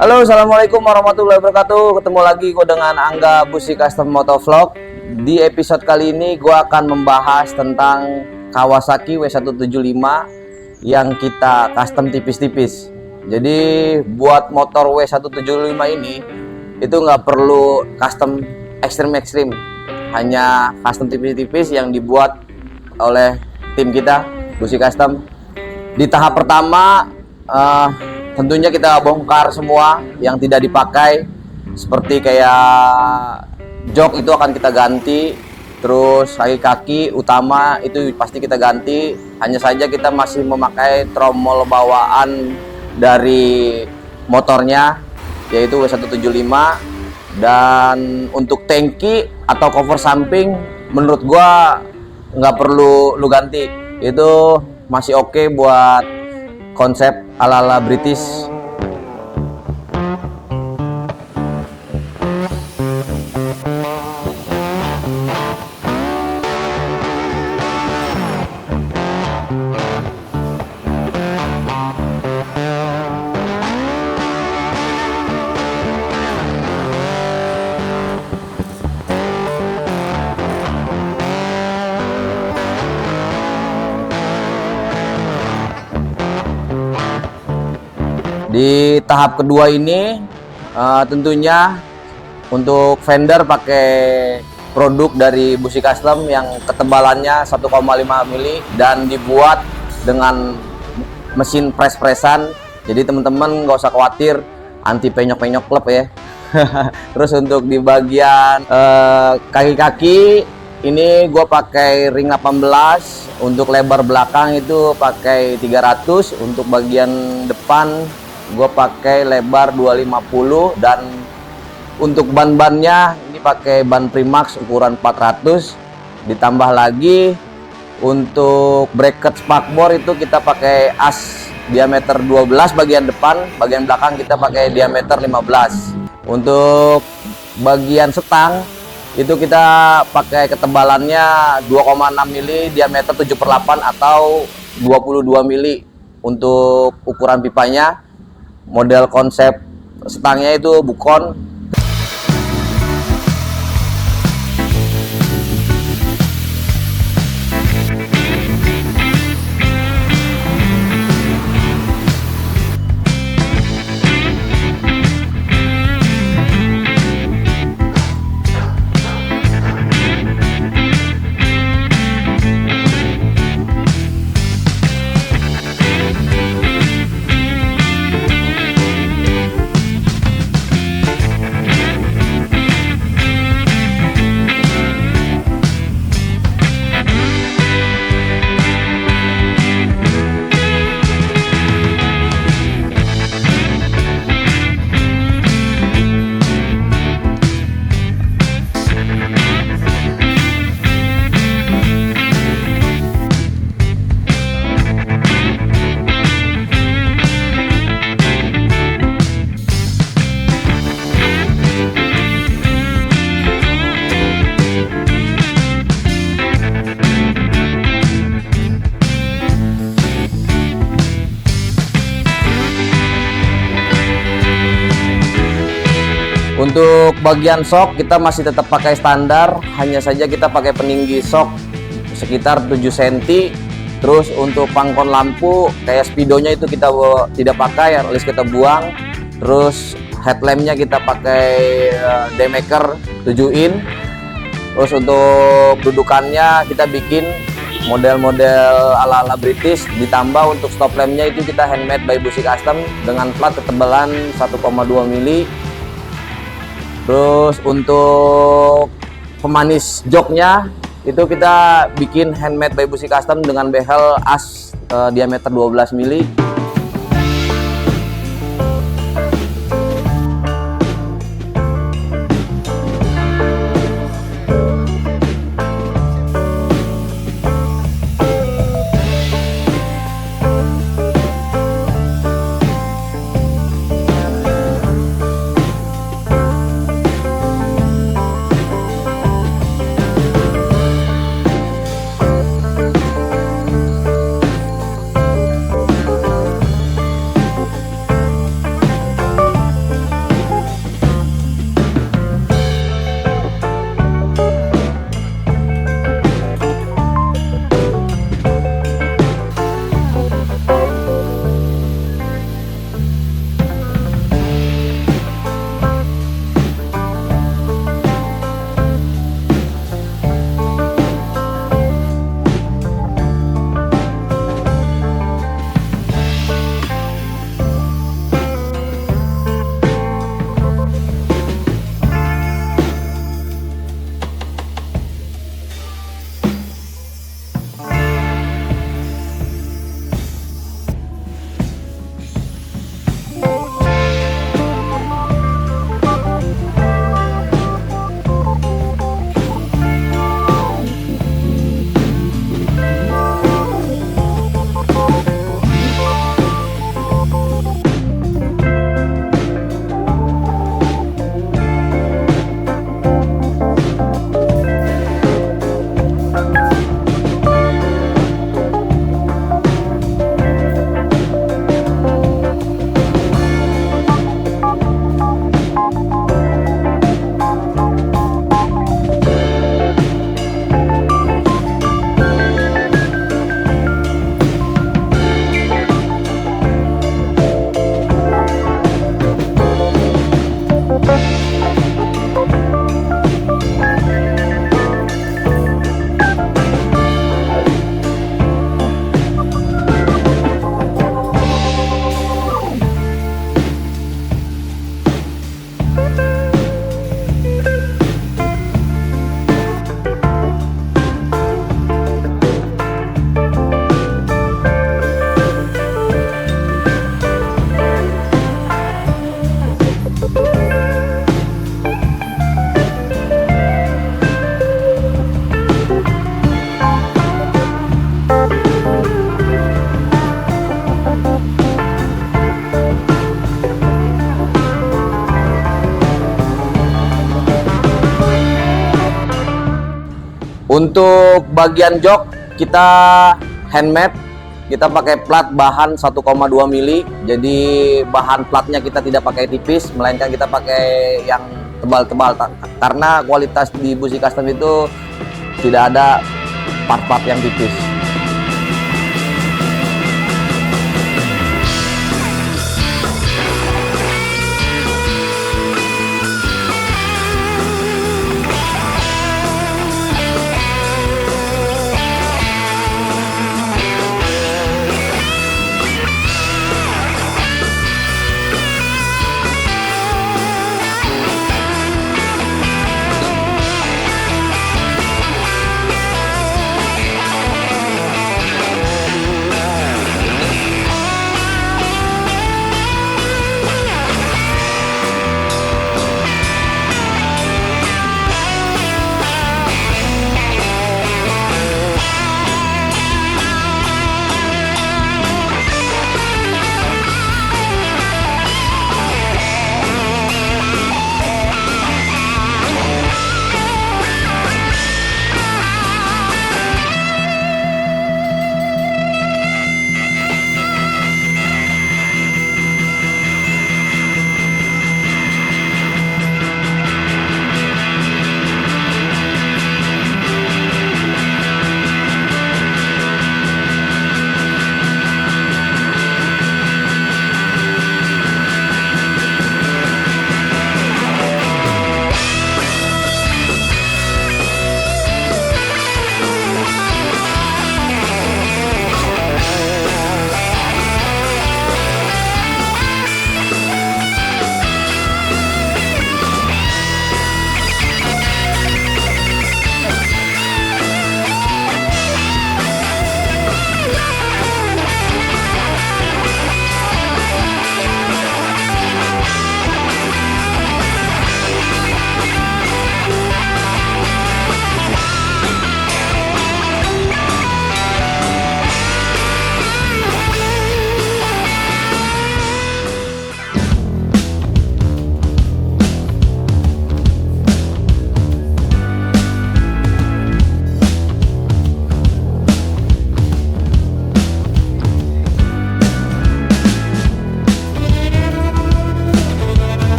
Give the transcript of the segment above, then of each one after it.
Halo, assalamualaikum warahmatullahi wabarakatuh. Ketemu lagi gue dengan Angga Busi Custom Motovlog. Di episode kali ini gue akan membahas tentang Kawasaki W175 yang kita custom tipis-tipis. Jadi buat motor W175 ini itu nggak perlu custom ekstrim, hanya custom tipis-tipis yang dibuat oleh tim kita Busi Custom. Di tahap pertama tentunya kita bongkar semua yang tidak dipakai, seperti kayak jok itu akan kita ganti, terus kaki-kaki utama itu pasti kita ganti. Hanya saja kita masih memakai tromol bawaan dari motornya, yaitu W175. Dan untuk tangki atau cover samping menurut gua nggak perlu lu ganti, itu masih oke buat konsep ala-ala British. Di tahap kedua ini tentunya untuk fender pakai produk dari Busi Custom yang ketebalannya 1,5 mili dan dibuat dengan mesin press-pressan. Jadi teman-teman nggak usah khawatir anti penyok-penyok klep ya. Terus untuk di bagian kaki-kaki ini gue pakai ring 18. Untuk lebar belakang itu pakai 300. Untuk bagian depan gue pakai lebar 250, dan untuk ban-bannya ini pakai ban Primax ukuran 400. Ditambah lagi untuk bracket spakbor itu kita pakai as diameter 12 bagian depan, bagian belakang kita pakai diameter 15. Untuk bagian setang itu kita pakai ketebalannya 2,6 mili, diameter 7/8 atau 22 mili untuk ukuran pipanya. Model konsep setangnya itu Bukon. Untuk bagian sok kita masih tetap pakai standar, hanya saja kita pakai peninggi sok sekitar 7 cm. Terus untuk pangkon lampu kayak speedonya itu kita tidak pakai, at least kita buang. Terus headlampnya kita pakai Demaker 7 in. Terus untuk dudukannya kita bikin model-model ala-ala British. Ditambah untuk stop lampnya itu kita handmade by Busi Custom dengan plat ketebalan 1,2 mili. Terus untuk pemanis joknya itu kita bikin handmade by Busi Custom dengan behel as diameter 12 mili. Untuk bagian jok kita handmade, kita pakai plat bahan 1,2 mili. Jadi bahan platnya kita tidak pakai tipis, melainkan kita pakai yang tebal-tebal karena kualitas di busi custom itu tidak ada part-part yang tipis.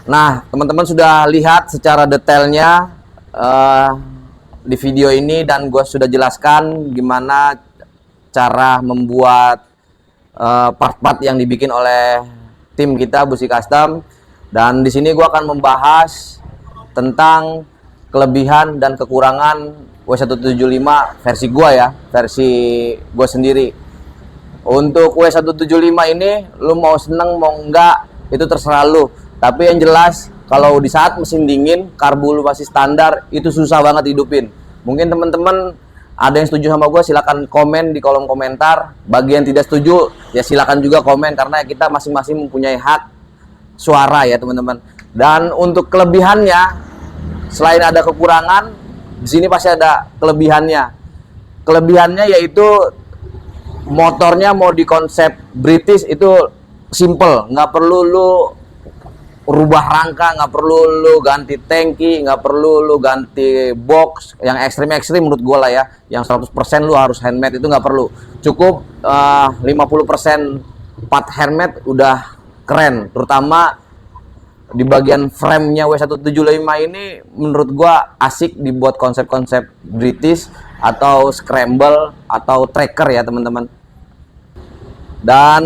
Nah, teman-teman sudah lihat secara detailnya di video ini, dan gue sudah jelaskan gimana cara membuat part-part yang dibikin oleh tim kita Busi Custom. Dan di sini gue akan membahas tentang kelebihan dan kekurangan W175 versi gue ya, versi gue sendiri. Untuk W175 ini, lu mau seneng mau enggak itu terserah lu. Tapi yang jelas, kalau di saat mesin dingin, karbu lu masih standar, itu susah banget hidupin. Mungkin teman-teman ada yang setuju sama gue, silakan komen di kolom komentar. Bagi yang tidak setuju, ya silakan juga komen, karena kita masing-masing mempunyai hak suara ya teman-teman. Dan untuk kelebihannya, selain ada kekurangan, di sini pasti ada kelebihannya. Kelebihannya yaitu motornya mau di konsep British itu simple, nggak perlu lu rubah rangka, nggak perlu lu ganti tangki, nggak perlu lu ganti box yang ekstrim menurut gue lah ya, yang 100% lu harus handmade itu nggak perlu, cukup 50% part handmade udah keren. Terutama di bagian framenya W175 ini menurut gue asik dibuat konsep-konsep British atau scramble atau tracker ya teman-teman. Dan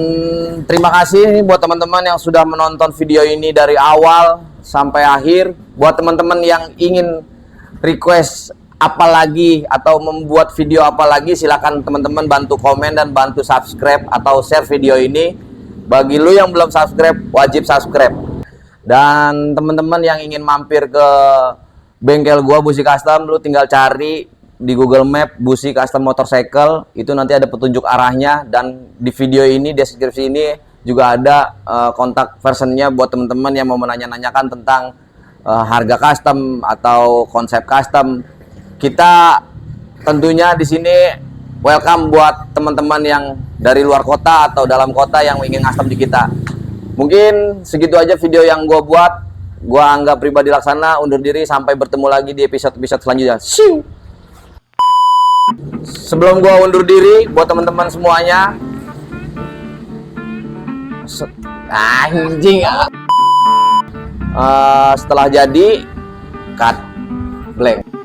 terima kasih nih buat teman-teman yang sudah menonton video ini dari awal sampai akhir. Buat teman-teman yang ingin request apa lagi atau membuat video apa lagi, silakan teman-teman bantu komen dan bantu subscribe atau share video ini. Bagi lu yang belum subscribe, wajib subscribe. Dan teman-teman yang ingin mampir ke bengkel gua Busi Custom, lu tinggal cari di Google Map Busi Custom Motorcycle, itu nanti ada petunjuk arahnya, dan di video ini, deskripsi ini juga ada kontak personnya buat teman-teman yang mau menanya-nanyakan tentang harga custom atau konsep custom. Kita tentunya di sini welcome buat teman-teman yang dari luar kota atau dalam kota yang ingin custom di kita. Mungkin segitu aja video yang gua buat. Gua Angga Pribadi Laksana undur diri, sampai bertemu lagi di episode-episode selanjutnya. Siu. Sebelum gua undur diri, buat teman-teman semuanya, anjing, setelah jadi cut blank.